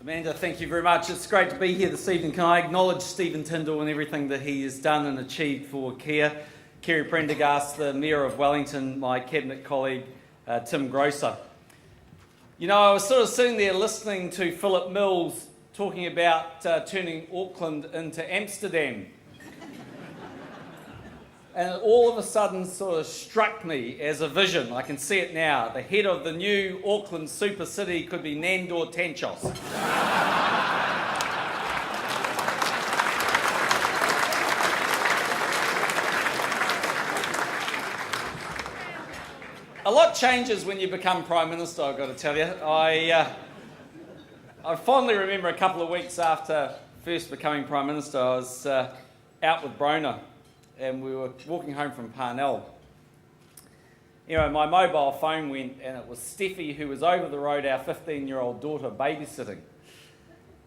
Amanda, thank you very much. It's great to be here this evening. Can I acknowledge Stephen Tyndall and everything that he has done and achieved for Care? Kerry Prendergast, the Mayor of Wellington, my Cabinet colleague, Tim Grosser. You know, I was sort of sitting there listening to Philip Mills talking about turning Auckland into Amsterdam. And it all of a sudden sort of struck me as a vision. I can see it now. The head of the new Auckland super city could be Nandor Tanchos. A lot changes when you become Prime Minister, I've got to tell you. I fondly remember a couple of weeks after first becoming Prime Minister, I was out with Brona and we were walking home from Parnell. You know, my mobile phone went and it was Steffi, who was over the road, our 15-year-old daughter, babysitting.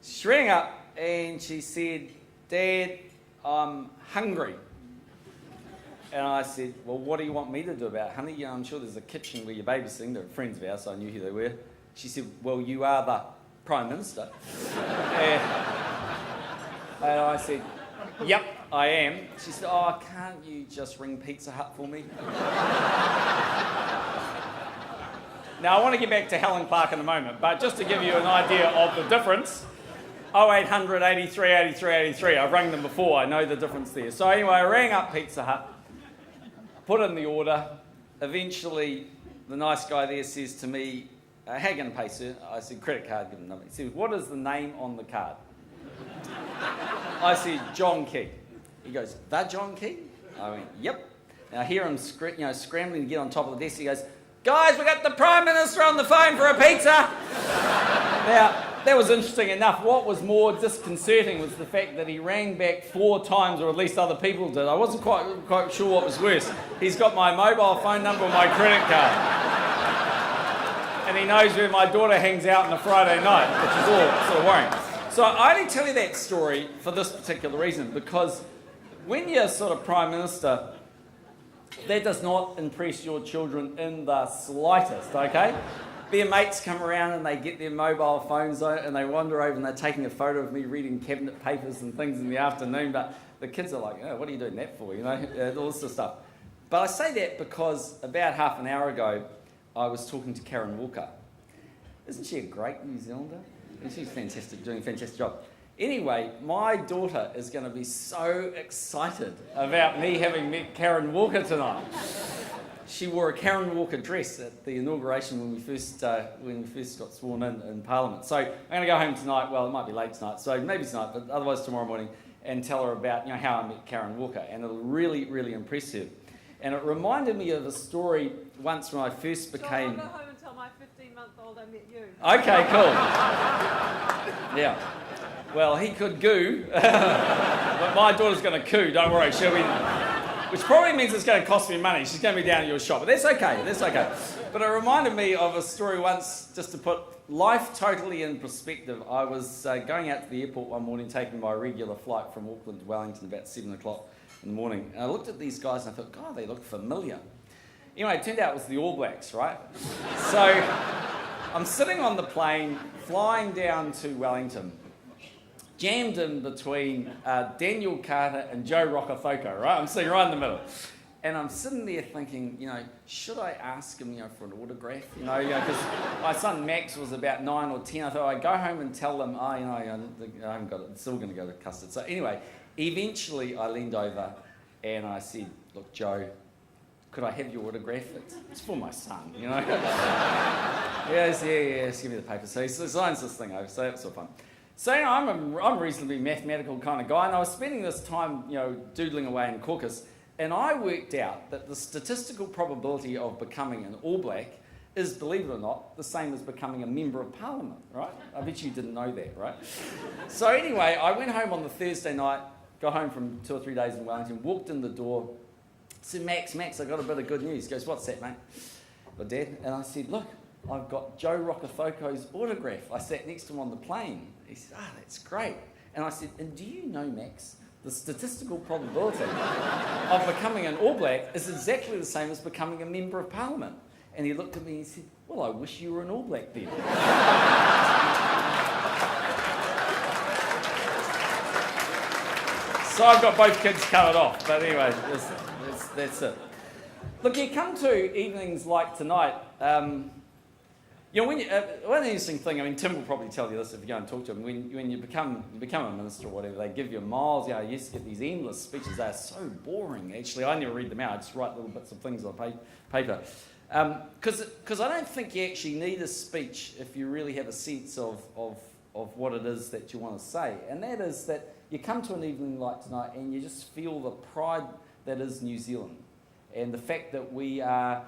She rang up and she said, "Dad, I'm hungry." And I said, "Well, what do you want me to do about it, honey? I'm sure there's a kitchen where you're babysitting." They're friends of ours, so I knew who they were. She said, "Well, you are the Prime Minister." and I said, "Yep, I am." She said, "Oh, can't you just ring Pizza Hut for me?" Now, I want to get back to Helen Clark in a moment, but just to give you an idea of the difference, 0800 83 83 83, I've rung them before, I know the difference there. So anyway, I rang up Pizza Hut, put in the order. Eventually, the nice guy there says to me, "How are you going to pay, sir?" I said, "Credit card, give him the number." He said, "What is the name on the card?" I said, "John Key." He goes, "The John Key?" I went, "Yep." And I hear him scrambling to get on top of the desk. He goes, "Guys, we got the Prime Minister on the phone for a pizza." Now, that was interesting enough. What was more disconcerting was the fact that he rang back 4 times, or at least other people did. I wasn't quite sure what was worse. He's got my mobile phone number and my credit card. And he knows where my daughter hangs out on a Friday night, which is all sort of worrying. So I only tell you that story for this particular reason, because when you're sort of Prime Minister, that does not impress your children in the slightest, okay? Their mates come around and they get their mobile phones out and they wander over and they're taking a photo of me reading cabinet papers and things in the afternoon, but the kids are like, "Oh, what are you doing that for?" You know, all this sort of stuff. But I say that because about half an hour ago, I was talking to Karen Walker. Isn't she a great New Zealander? And she's fantastic, doing a fantastic job. Anyway, my daughter is going to be so excited about me having met Karen Walker tonight. She wore a Karen Walker dress at the inauguration when we first got sworn in Parliament. So I'm going to go home tonight. Well, it might be late tonight, so maybe tonight, but otherwise tomorrow morning, and tell her about how I met Karen Walker, and it'll really, really impress her. And it reminded me of a story once when I first became. So I'll go home and tell my 15-month-old I met you. Okay, cool. Yeah. Well, he could goo, but my daughter's going to coo, don't worry, she'll be... Which probably means it's going to cost me money. She's going to be down at your shop, but that's okay. But it reminded me of a story once, just to put life totally in perspective. I was going out to the airport one morning, taking my regular flight from Auckland to Wellington about 7 o'clock in the morning. And I looked at these guys and I thought, God, they look familiar. Anyway, it turned out it was the All Blacks, right? So I'm sitting on the plane, flying down to Wellington, jammed in between Daniel Carter and Joe Rokafoko, right? I'm sitting right in the middle. And I'm sitting there thinking, should I ask him, for an autograph? Because my son Max was about 9 or 10. I thought I'd go home and tell them, I haven't got it. It's still going to go to custard. So anyway, eventually I leaned over and I said, "Look, Joe, could I have your autograph? It's for my son, Yes, give me the paper." So he signs this thing over, so that's sort of fun. So I'm a reasonably mathematical kind of guy, and I was spending this time, doodling away in caucus, and I worked out that the statistical probability of becoming an All Black is, believe it or not, the same as becoming a Member of Parliament, right? I bet you didn't know that, right? So anyway, I went home on the Thursday night, got home from 2 or 3 days in Wellington, walked in the door, said, Max, I got a bit of good news." He goes, "What's that, mate?" "Well, Dad," and I said, "Look, I've got Joe Rokofoko's autograph. I sat next to him on the plane." He said, "That's great." And I said, "And do you know, Max, the statistical probability of becoming an All Black is exactly the same as becoming a Member of Parliament?" And he looked at me and he said, "Well, I wish you were an All Black then." So I've got both kids covered off. But anyway, that's it. Look, you come to evenings like tonight. You know, one interesting thing, I mean, Tim will probably tell you this if you go and talk to him, when you become a minister or whatever, they give you miles, you know, you used to get these endless speeches. They're so boring, actually. I never read them out. I just write little bits of things on paper. Because I don't think you actually need a speech if you really have a sense of what it is that you want to say. And that is that you come to an evening like tonight and you just feel the pride that is New Zealand. And the fact that we are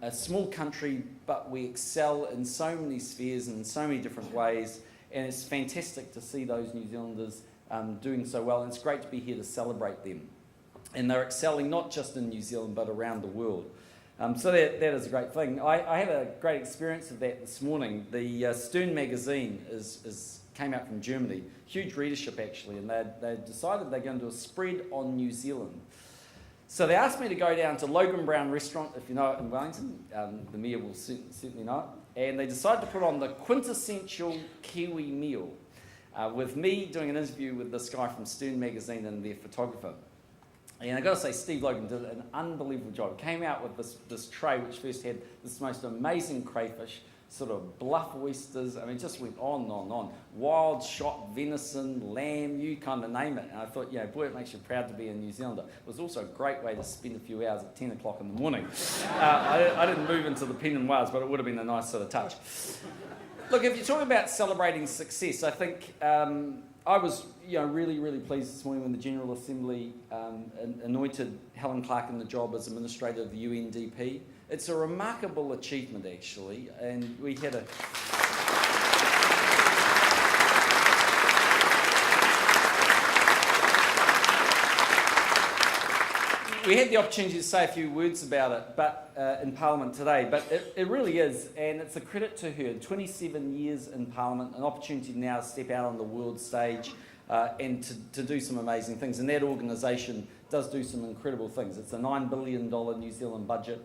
a small country, but we excel in so many spheres and in so many different ways, and it's fantastic to see those New Zealanders doing so well, and it's great to be here to celebrate them. And they're excelling not just in New Zealand, but around the world. So that is a great thing. I had a great experience of that this morning. The Stern magazine came out from Germany, huge readership actually, and they decided they're going to do a spread on New Zealand. So they asked me to go down to Logan Brown Restaurant, if you know it in Wellington. The mayor will certainly know it. And they decided to put on the quintessential Kiwi meal with me doing an interview with this guy from Stern Magazine and their photographer. And I've got to say, Steve Logan did an unbelievable job. He came out with this tray which first had this most amazing crayfish, sort of bluff oysters. I mean, it just went on and on and on. Wild shot venison, lamb, you kind of name it. And I thought, yeah, boy, it makes you proud to be a New Zealander. It was also a great way to spend a few hours at 10 o'clock in the morning. I didn't move into the Pen and Wales, but it would have been a nice sort of touch. Look, if you're talking about celebrating success, I think I was really, really pleased this morning when the General Assembly anointed Helen Clark in the job as Administrator of the UNDP. It's a remarkable achievement, actually, and we had the opportunity to say a few words about it, but in Parliament today. But it really is, and it's a credit to her. 27 years in Parliament, an opportunity now to step out on the world stage and to do some amazing things. And that organisation does do some incredible things. It's a $9 billion New Zealand budget.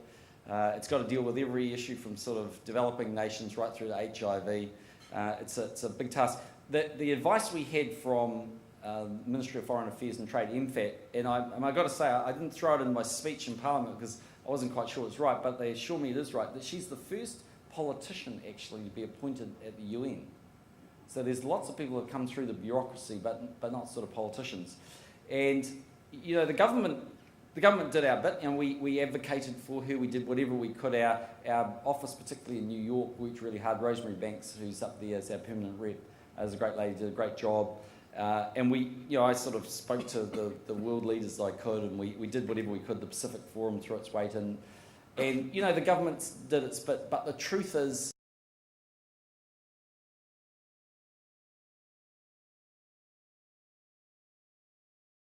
It's got to deal with every issue from sort of developing nations right through to HIV. It's a big task. The advice we had from Ministry of Foreign Affairs and Trade, MFAT, and I got to say, I didn't throw it in my speech in Parliament because I wasn't quite sure it's right, but they assure me it is right, that she's the first politician actually to be appointed at the UN. So there's lots of people who have come through the bureaucracy, but not sort of politicians. And, the government did our bit, and we advocated for her. We did whatever we could. Our office, particularly in New York, worked really hard. Rosemary Banks, who's up there as our permanent rep, is a great lady, did a great job. And I sort of spoke to the world leaders that I could, and we did whatever we could. The Pacific Forum threw its weight in. And, the government did its bit, but the truth is